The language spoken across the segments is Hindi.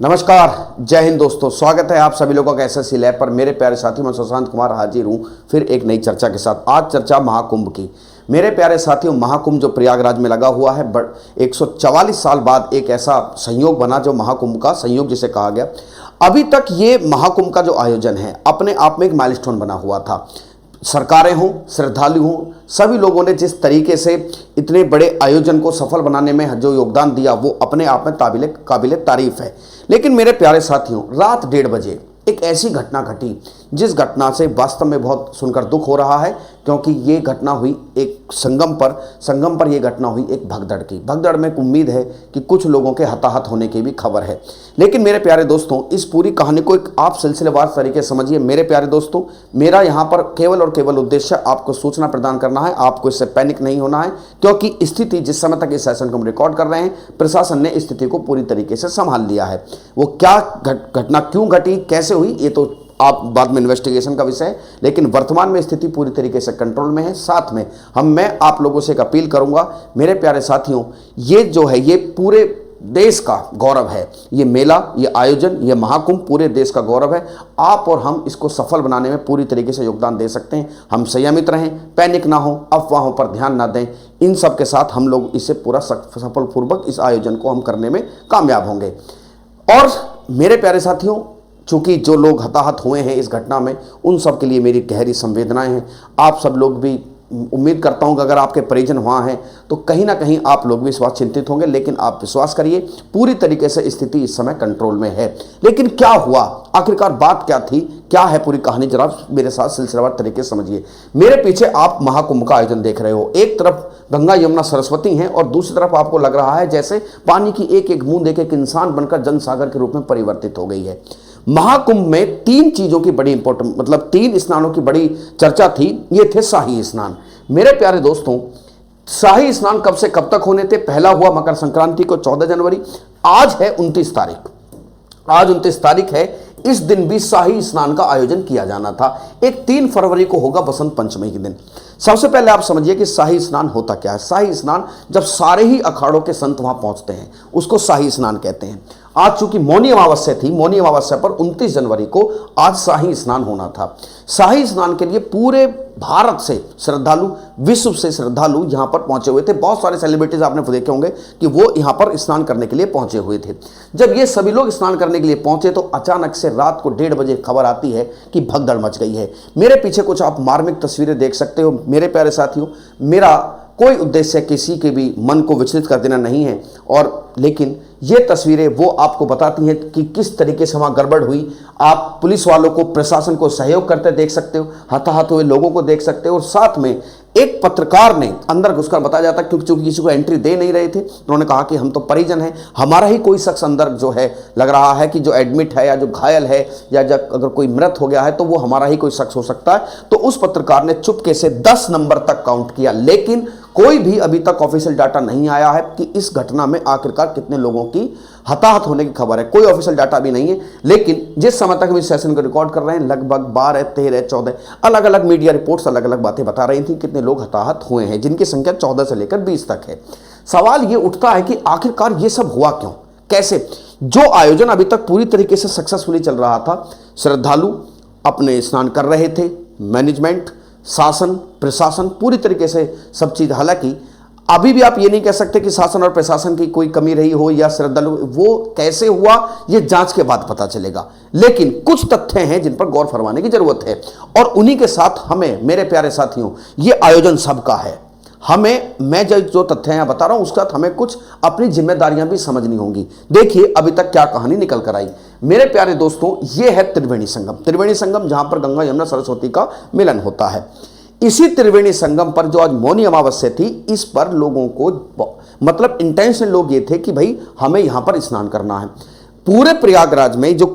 नमस्कार, जय हिंद दोस्तों। स्वागत है आप सभी लोगों का एसएससी लैब पर। मेरे प्यारे साथी, मैं सुशांत कुमार हाजिर हूँ फिर एक नई चर्चा के साथ। आज चर्चा महाकुंभ की। मेरे प्यारे साथियों, महाकुंभ जो प्रयागराज में लगा हुआ है, 144 साल बाद एक ऐसा संयोग बना जो महाकुंभ का संयोग जिसे कहा गया। अभी तक ये महाकुंभ का जो आयोजन है अपने आप में एक माइलस्टोन बना हुआ था। सरकारें हों, श्रद्धालु हों, सभी लोगों ने जिस तरीके से इतने बड़े आयोजन को सफल बनाने में जो योगदान दिया वो अपने आप में काबिले तारीफ है। लेकिन मेरे प्यारे साथियों, रात 1:30 बजे एक ऐसी घटना घटी जिस घटना से वास्तव में बहुत सुनकर दुख हो रहा है, क्योंकि ये घटना हुई एक संगम पर यह घटना हुई एक भगदड़ की। भगदड़ में उम्मीद है कि कुछ लोगों के हताहत होने की भी खबर है। लेकिन मेरे प्यारे दोस्तों, इस पूरी कहानी को एक आप सिलसिलेवार तरीके से समझिए। मेरे प्यारे दोस्तों, मेरा यहाँ पर केवल और केवल उद्देश्य आपको सूचना प्रदान करना है। आपको इससे पैनिक नहीं होना है, क्योंकि स्थिति जिस समय तक इस सेशन को हम रिकॉर्ड कर रहे हैं, प्रशासन ने स्थिति को पूरी तरीके से संभाल लिया है। वो क्या घटना क्यों घटी, कैसे हुई, ये तो आप बाद में इन्वेस्टिगेशन का विषय है। लेकिन वर्तमान में स्थिति पूरी तरीके से कंट्रोल में है। साथ में मैं आप लोगों से एक अपील करूंगा, मेरे प्यारे साथियों, ये जो है ये पूरे देश का गौरव है। ये मेला, ये आयोजन, ये महाकुंभ पूरे देश का गौरव है। आप और हम इसको सफल बनाने में पूरी तरीके से योगदान दे सकते हैं। हम संयमित रहें, पैनिक ना हो, अफवाहों पर ध्यान ना दें। इन सब के साथ हम लोग इसे पूरा सफलपूर्वक इस आयोजन को हम करने में कामयाब होंगे। और मेरे प्यारे साथियों, चूंकि जो लोग हताहत हुए हैं इस घटना में, उन सब के लिए मेरी गहरी संवेदनाएं हैं। आप सब लोग भी, उम्मीद करता हूं कि अगर आपके परिजन वहाँ हैं तो कहीं ना कहीं आप लोग भी इस बात चिंतित होंगे। लेकिन आप विश्वास करिए, पूरी तरीके से स्थिति इस समय कंट्रोल में है। लेकिन क्या हुआ, आखिरकार बात क्या थी, क्या है पूरी कहानी, जरा मेरे साथ सिलसिलेवार तरीके से समझिए। मेरे पीछे आप महाकुंभ का आयोजन देख रहे हो। एक तरफ गंगा यमुना सरस्वती हैं और दूसरी तरफ आपको लग रहा है जैसे पानी की एक एक बूंद एक एक इंसान बनकर जनसागर के रूप में परिवर्तित हो गई है। महाकुंभ में 3 चीजों की बड़ी इंपॉर्टेंट, मतलब 3 स्नानों की बड़ी चर्चा थी। ये थे शाही स्नान। मेरे प्यारे दोस्तों, शाही स्नान कब से कब तक होने थे? पहला हुआ मकर संक्रांति को 14 जनवरी। आज है 29 तारीख। आज 29 तारीख है। इस दिन भी शाही स्नान का आयोजन किया जाना था। एक 3 फरवरी को होगा बसंत पंचमी के दिन। सबसे पहले आप समझिए कि शाही स्नान होता क्या है। शाही स्नान जब सारे ही अखाड़ों के संत वहां पहुंचते हैं, उसको शाही स्नान कहते हैं। आज चूंकि मौनी अमावस्या थी, मौनी अमावस्या पर 29 जनवरी को आज शाही स्नान होना था। शाही स्नान के लिए पूरे भारत से श्रद्धालु, विश्व से श्रद्धालु यहां पर पहुंचे हुए थे। बहुत सारे सेलिब्रिटीज आपने देखे होंगे कि वो यहां पर स्नान करने के लिए पहुंचे हुए थे। जब ये सभी लोग स्नान करने के लिए पहुंचे तो अचानक से रात को 1:30 बजे खबर आती है कि भगदड़ मच गई है। मेरे पीछे कुछ आप मार्मिक तस्वीरें देख सकते हो। मेरे प्यारे साथियों, मेरा कोई उद्देश्य किसी के भी मन को विचलित कर देना नहीं है, और लेकिन ये तस्वीरें वो आपको बताती हैं कि किस तरीके से वहां गड़बड़ हुई। आप पुलिस वालों को, प्रशासन को सहयोग करते देख सकते हो, हताहत हुए लोगों को देख सकते हो। और साथ में एक पत्रकार ने अंदर घुसकर बताया जाता है, क्योंकि किसी को एंट्री दे नहीं रहे थे, उन्होंने कहा कि हम तो परिजन हैं, हमारा ही कोई शख्स अंदर जो है लग रहा है कि जो एडमिट है या जो घायल है या जब अगर कोई मृत हो गया है तो वो हमारा ही कोई शख्स हो सकता है। तो उस पत्रकार ने चुपके से 10 नंबर तक काउंट किया। लेकिन कोई भी अभी तक ऑफिशियल डाटा नहीं आया है कि इस घटना में आखिरकार कितने लोगों की हताहत होने की खबर है। कोई ऑफिशियल डाटा भी नहीं है। लेकिन जिस समय तक हम इस सेशन को रिकॉर्ड कर रहे हैं, लगभग 12, 13, 14 अलग अलग मीडिया रिपोर्ट्स अलग अलग बातें बता रही थी कितने लोग हताहत हुए हैं, जिनकी संख्या 14 से लेकर 20 तक है। सवाल ये उठता है कि आखिरकार ये सब हुआ क्यों, कैसे? जो आयोजन अभी तक पूरी तरीके से सक्सेसफुली चल रहा था, श्रद्धालु अपने स्नान कर रहे थे, मैनेजमेंट, शासन, प्रशासन पूरी तरीके से सब चीज। हालांकि अभी भी आप ये नहीं कह सकते कि शासन और प्रशासन की कोई कमी रही हो या श्रद्धालु, वो कैसे हुआ ये जांच के बाद पता चलेगा। लेकिन कुछ तथ्य हैं जिन पर गौर फरमाने की जरूरत है, और उन्हीं के साथ हमें, मेरे प्यारे साथियों, ये आयोजन सबका है। मैं जो तथ्य यहाँ बता रहा हूं उसके साथ हमें कुछ अपनी जिम्मेदारियां भी समझनी होंगी। देखिए अभी तक क्या कहानी निकल कर आई। मेरे प्यारे दोस्तों, ये है त्रिवेणी संगम। त्रिवेणी संगम जहां पर गंगा यमुना सरस्वती का मिलन होता है। इसी त्रिवेणी संगम पर जो आज मौनी अमावस्या थी, इस पर लोगों को, मतलब इंटेंशन लोग ये थे कि भाई हमें यहां पर स्नान करना है। पूरे प्रयागराज में जो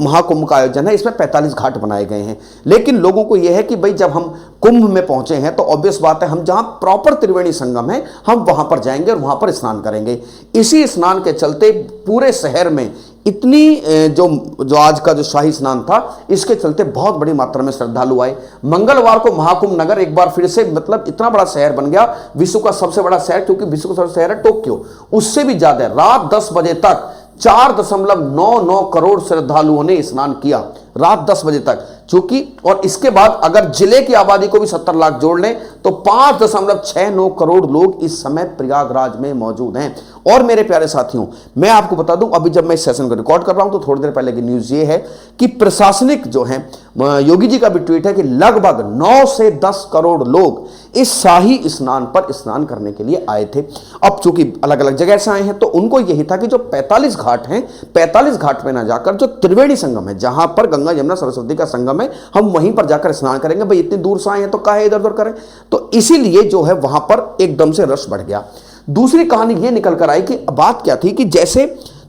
महाकुंभ का आयोजन है, इसमें 45 घाट बनाए गए हैं। लेकिन लोगों को यह है कि भाई जब हम कुंभ में पहुंचे हैं तो ऑब्वियस बात है हम जहां प्रॉपर त्रिवेणी संगम है हम वहां पर जाएंगे और वहां पर स्नान करेंगे। इसी स्नान के चलते पूरे शहर में इतनी जो आज का जो शाही स्नान था, इसके चलते बहुत बड़ी मात्रा में श्रद्धालु आए। मंगलवार को महाकुंभ नगर एक बार फिर से, मतलब इतना बड़ा शहर बन गया, विश्व का सबसे बड़ा शहर, क्योंकि विश्व का सबसे शहर है टोक्यो, उससे भी ज्यादा रात 10 बजे तक 4.99 करोड़ श्रद्धालुओं ने स्नान किया रात 10 बजे तक। चूंकि और इसके बाद अगर जिले की आबादी को भी 70 लाख जोड़ लें तो 5.69 करोड़ लोग इस समय प्रयागराज में मौजूद हैं। और मेरे प्यारे साथियों, मैं आपको बता दूं, अभी जब मैं इस सेशन को रिकॉर्ड कर रहा हूं तो थोड़ी देर पहले की न्यूज ये है कि प्रशासनिक जो है, योगी जी का भी ट्वीट है कि लगभग 9 से 10 करोड़ लोग इस शाही स्नान पर स्नान करने के लिए आए थे। अब चूंकि अलग अलग जगह से आए हैं तो उनको यही था कि जो 45 घाट हैं, 45 घाट पे ना जाकर जो त्रिवेणी संगम है, जहां पर गंगा यमुना सरस्वती का संगम है, हम वहीं पर जाकर स्नान करेंगे। भाई इतनी दूर से आए हैं तो काहे इधर उधर करें। तो इसीलिए जो है वहां पर एकदम से रश बढ़ गया। दूसरी कहानी यह निकल कर आई कि बात क्या थी कि जैसे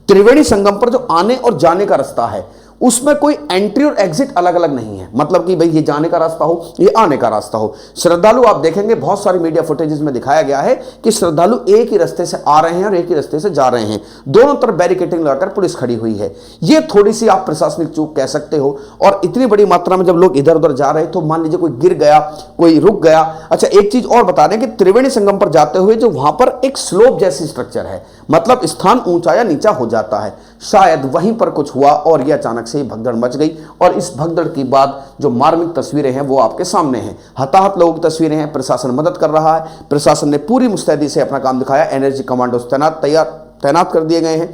त्रिवेणी संगम पर जो आने और जाने का रास्ता है उसमें कोई एंट्री और एग्जिट अलग अलग नहीं है। मतलब कि भाई ये जाने का रास्ता हो, ये आने का रास्ता हो। श्रद्धालु आप देखेंगे बहुत सारी मीडिया फुटेजेस में दिखाया गया है कि श्रद्धालु एक ही रास्ते से आ रहे हैं और एक ही रास्ते से जा रहे हैं। दोनों तरफ बैरिकेडिंग लगाकर पुलिस खड़ी हुई है। ये थोड़ी सी आप प्रशासनिक चूक कह सकते हो। और इतनी बड़ी मात्रा में जब लोग इधर उधर जा रहे तो मान लीजिए कोई गिर गया, कोई रुक गया। अच्छा, एक चीज और बता दें कि त्रिवेणी संगम पर जाते हुए जो वहां पर एक स्लोप जैसी स्ट्रक्चर है, मतलब स्थान ऊंचा या नीचा हो जाता है, शायद वहीं पर कुछ हुआ और यह अचानक से भगदड़ मच गई। और इस भगदड़ की बाद जो मार्मिक तस्वीरें हैं वो आपके सामने हैं। हताहत लोगों की तस्वीरें हैं। प्रशासन मदद कर रहा है। प्रशासन ने पूरी मुस्तैदी से अपना काम दिखाया। एनर्जी कमांडोज तैनात कर दिए गए हैं।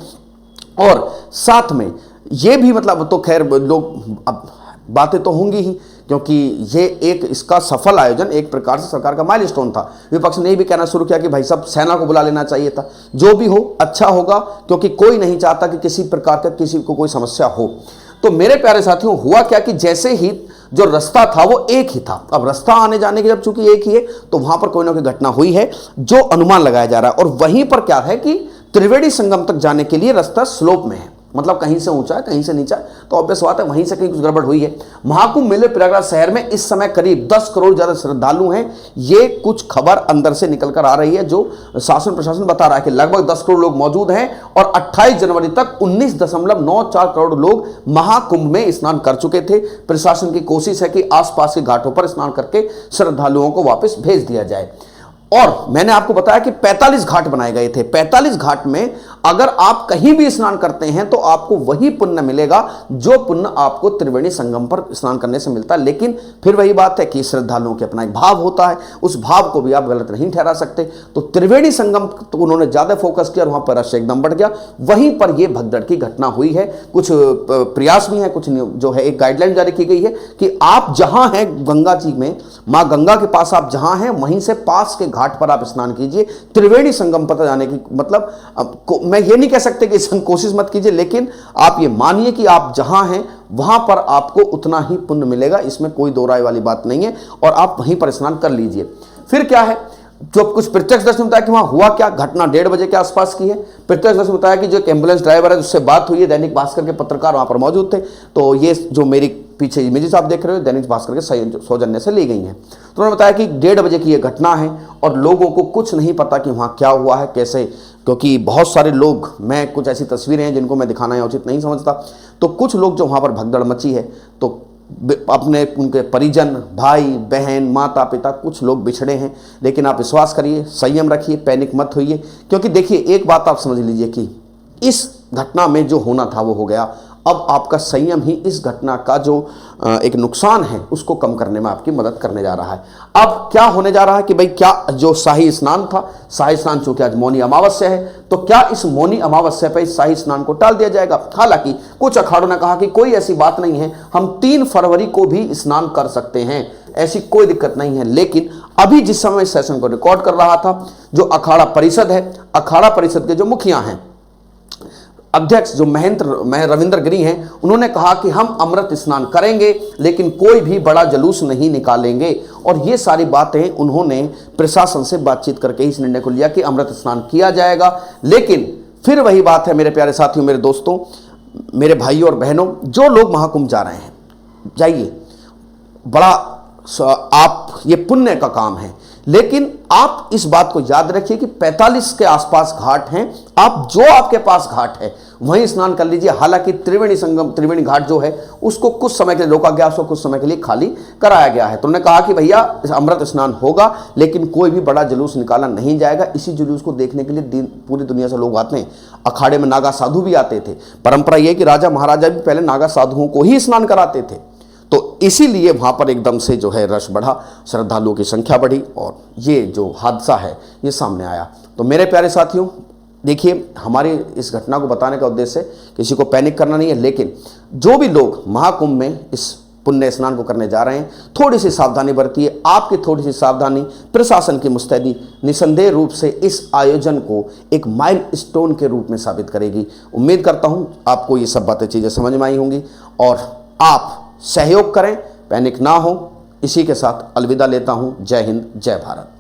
और साथ में ये भी, मतलब तो खैर लोग अब बातें तो होंगी ही, क्योंकि ये एक इसका सफल आयोजन एक प्रकार से सरकार का माइलस्टोन था। विपक्ष ने भी कहना शुरू किया कि भाई सब सेना को बुला लेना चाहिए था। जो भी हो अच्छा होगा, क्योंकि कोई नहीं चाहता कि किसी प्रकार का किसी को कोई समस्या हो। तो मेरे प्यारे साथियों, हुआ क्या कि जैसे ही जो रास्ता था वो एक ही था। अब रास्ता आने जाने की जब चूंकि एक ही है तो वहां पर कोई ना कोई घटना हुई है जो अनुमान लगाया जा रहा है। और वहीं पर क्या है कि त्रिवेणी संगम तक जाने के लिए रास्ता स्लोप में है, मतलब कहीं से ऊंचा है कहीं से नीचा है। तो ऑब्वियस बात है वहीं से कहीं कुछ गड़बड़ हुई है। महाकुंभ मेले प्रयागराज शहर में इस समय करीब 10 करोड़ ज्यादा श्रद्धालु हैं। ये कुछ खबर अंदर से निकल कर आ रही है जो शासन प्रशासन बता रहा है कि लगभग 10 करोड़ लोग मौजूद हैं। और 28 जनवरी तक 19.94 करोड़ लोग महाकुंभ में स्नान कर चुके थे। प्रशासन की कोशिश है कि आसपास के घाटों पर स्नान करके श्रद्धालुओं को वापस भेज दिया जाए। और मैंने आपको बताया कि 45 घाट बनाए गए थे। 45 घाट में अगर आप कहीं भी स्नान करते हैं तो आपको वही पुण्य मिलेगा जो पुण्य आपको त्रिवेणी संगम पर स्नान करने से मिलता है। लेकिन फिर वही बात है कि श्रद्धालुओं के अपना एक भाव होता है, उस भाव को भी आप गलत नहीं ठहरा सकते। तो त्रिवेणी संगम तो उन्होंने ज्यादा फोकस किया और वहां पर रश एकदम बढ़ गया। वहीं पर यह भगदड़ की घटना हुई है। कुछ प्रयास भी है, कुछ जो है एक गाइडलाइन जारी की गई है कि आप जहां हैं गंगा जी में, मां गंगा के पास आप जहां हैं वहीं से पास के घाट पर आप स्नान कीजिए। त्रिवेणी संगम पर जाने की मतलब मैं ये नहीं कह सकते कि कोशिश मत कीजिए, लेकिन आप ये मानिए कि आप जहां हैं वहां पर आपको उतना ही पुण्य मिलेगा। इसमें कोई दो राय वाली बात नहीं है। और आप वहीं पर स्नान कर लीजिए। फिर क्या है, जो कुछ प्रत्यक्षदर्शी बताया कि वहां हुआ क्या, घटना 1:30 बजे के आसपास की है। प्रत्यक्षदर्शी बताया कि जो एक एम्बुलेंस ड्राइवर है उससे बात हुई है। दैनिक भास्कर के पत्रकार वहां पर मौजूद थे। तो ये जो मेरी पीछे इमेजेस आप देख रहे हो दैनिक भास्कर के सौजन्य से ली गई हैं। तो उन्होंने बताया कि 1:30 बजे की यह घटना है और लोगों को कुछ नहीं पता कि वहां क्या हुआ है, कैसे, क्योंकि बहुत सारे लोग, मैं कुछ ऐसी तस्वीरें हैं जिनको मैं दिखाना उचित नहीं समझता। तो कुछ लोग जो वहां पर भगदड़ मची है तो अपने उनके परिजन, भाई बहन, माता पिता, कुछ लोग बिछड़े हैं। लेकिन आप विश्वास करिए, संयम रखिए, पैनिक मत होइए। क्योंकि देखिए एक बात आप समझ लीजिए कि इस घटना में जो होना था वो हो गया। अब आपका संयम ही इस घटना का जो एक नुकसान है उसको कम करने में आपकी मदद करने जा रहा है। अब क्या होने जा रहा है कि भाई क्या जो शाही स्नान था, शाही स्नान चूंकि आज मौनी अमावस्या है, तो क्या इस मौनी अमावस्या पर इस शाही स्नान को टाल दिया जाएगा। हालांकि कुछ अखाड़ों ने कहा कि कोई ऐसी बात नहीं है, हम 3 फरवरी को भी स्नान कर सकते हैं, ऐसी कोई दिक्कत नहीं है। लेकिन अभी जिस समय इस सेशन को रिकॉर्ड कर रहा था, जो अखाड़ा परिषद है, अखाड़ा परिषद के जो मुखिया हैं, अध्यक्ष जो रविंद्र गिरी हैं, उन्होंने कहा कि हम अमृत स्नान करेंगे लेकिन कोई भी बड़ा जुलूस नहीं निकालेंगे। और ये सारी बातें उन्होंने प्रशासन से बातचीत करके इस निर्णय को लिया कि अमृत स्नान किया जाएगा। लेकिन फिर वही बात है मेरे प्यारे साथियों, मेरे दोस्तों, मेरे भाइयों और बहनों, जो लोग महाकुंभ जा रहे हैं जाइए, बड़ा आप ये पुण्य का काम है। लेकिन आप इस बात को याद रखिए कि 45 के आसपास घाट हैं, आप जो आपके पास घाट है वहीं स्नान कर लीजिए। हालांकि त्रिवेणी संगम, त्रिवेणी घाट जो है उसको कुछ समय के लिए रोका गया, उसको कुछ समय के लिए खाली कराया गया है। तो उन्होंने कहा कि भैया अमृत स्नान होगा, लेकिन कोई भी बड़ा जुलूस निकाला नहीं जाएगा। इसी जुलूस को देखने के लिए पूरी दुनिया से लोग आते हैं। अखाड़े में नागा साधु भी आते थे। परंपरा यह कि राजा महाराजा भी पहले नागा साधुओं को ही स्नान कराते थे, तो इसीलिए वहाँ पर एकदम से जो है रश बढ़ा, श्रद्धालुओं की संख्या बढ़ी और ये जो हादसा है ये सामने आया। तो मेरे प्यारे साथियों, देखिए, हमारे इस घटना को बताने का उद्देश्य किसी को पैनिक करना नहीं है, लेकिन जो भी लोग महाकुंभ में इस पुण्य स्नान को करने जा रहे हैं, थोड़ी सी सावधानी बरतिए। आपकी थोड़ी सी सावधानी प्रशासन की मुस्तैदी निसंदेह रूप से इस आयोजन को एक माइलस्टोन के रूप में साबित करेगी। उम्मीद करता हूँ आपको ये सब बातें, चीज़ें समझ में आई होंगी और आप सहयोग करें, पैनिक ना हो। इसी के साथ अलविदा लेता हूं। जय हिंद, जय भारत।